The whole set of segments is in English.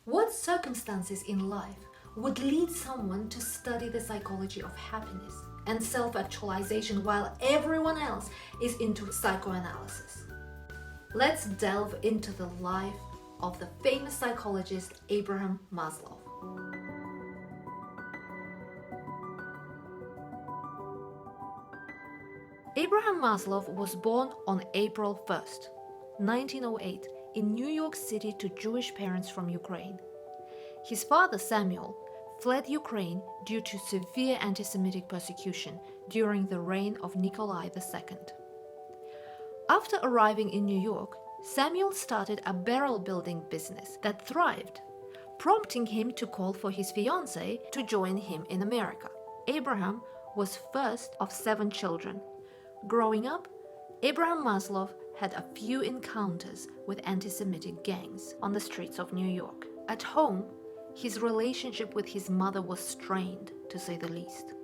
What circumstances in life would lead someone to study the psychology of happiness and self-actualization while everyone else is into psychoanalysis? Let's delve into the life of the famous psychologist Abraham Maslow. Abraham Maslow was born on April 1st, 1908, in New York City to Jewish parents from Ukraine. His father, Samuel, fled Ukraine due to severe anti-Semitic persecution during the reign of Nikolai II. After arriving in New York, Samuel started a barrel building business that thrived, prompting him to call for his fiancée to join him in America. Abraham was first of 7 children. Growing up, Abraham Maslow had a few encounters with anti-Semitic gangs on the streets of New York. At home, his relationship with his mother was strained, to say the least.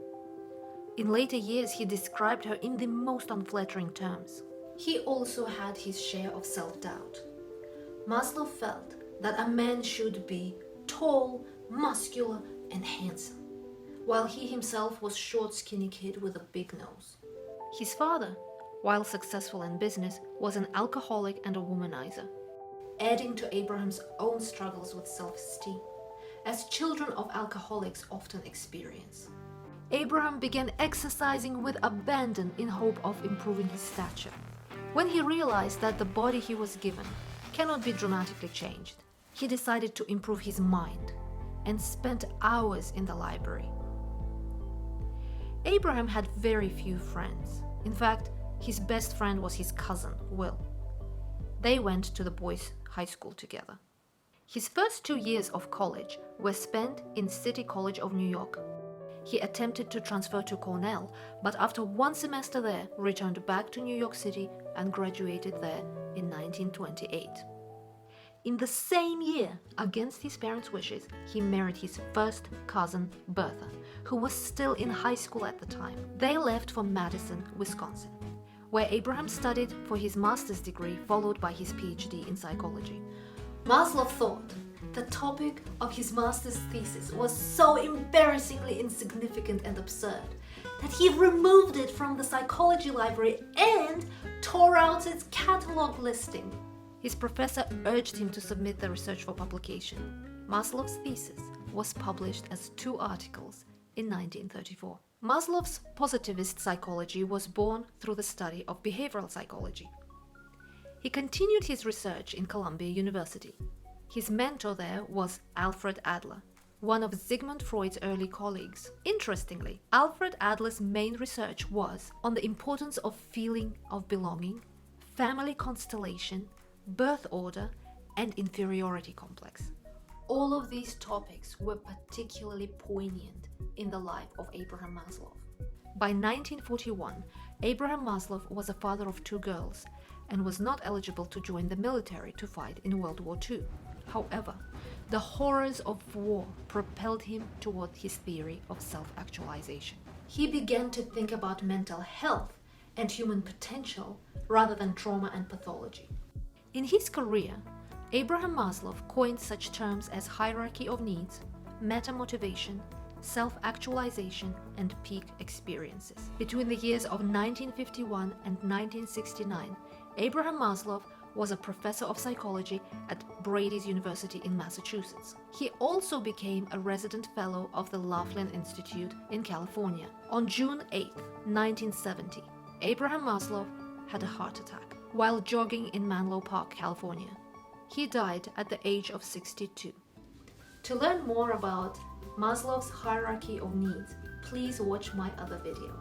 In later years, he described her in the most unflattering terms. He also had his share of self-doubt. Maslow felt that a man should be tall, muscular, and handsome, while he himself was a short, skinny kid with a big nose. His father, while successful in business, was an alcoholic and a womanizer, adding to Abraham's own struggles with self-esteem, as children of alcoholics often experience. Abraham began exercising with abandon in hope of improving his stature. When he realized that the body he was given cannot be dramatically changed, he decided to improve his mind and spent hours in the library. Abraham had very few friends. In fact, his best friend was his cousin, Will. They went to the boys' high school together. His first 2 years of college were spent in City College of New York. He attempted to transfer to Cornell, but after 1 semester there, returned back to New York City and graduated there in 1928. In the same year, against his parents' wishes, he married his first cousin, Bertha, who was still in high school at the time. They left for Madison, Wisconsin, where Abraham studied for his master's degree, followed by his PhD in psychology. Maslow thought the topic of his master's thesis was so embarrassingly insignificant and absurd that he removed it from the psychology library and tore out its catalog listing. His professor urged him to submit the research for publication. Maslow's thesis was published as 2 articles in 1934. Maslow's positivist psychology was born through the study of behavioral psychology. He continued his research in Columbia University. His mentor there was Alfred Adler, one of Sigmund Freud's early colleagues. Interestingly, Alfred Adler's main research was on the importance of feeling of belonging, family constellation, birth order, and inferiority complex. All of these topics were particularly poignant in the life of Abraham Maslow. By 1941, Abraham Maslow was a father of 2 girls and was not eligible to join the military to fight in World War II. However, the horrors of war propelled him toward his theory of self-actualization. He began to think about mental health and human potential rather than trauma and pathology. In his career, Abraham Maslow coined such terms as hierarchy of needs, meta-motivation, self-actualization, and peak experiences. Between the years of 1951 and 1969, Abraham Maslow was a professor of psychology at Brady's University in Massachusetts. He also became a resident fellow of the Laughlin Institute in California. On June 8, 1970, Abraham Maslow had a heart attack while jogging in Menlo Park, California. He died at the age of 62. To learn more about Maslow's hierarchy of needs, please watch my other video.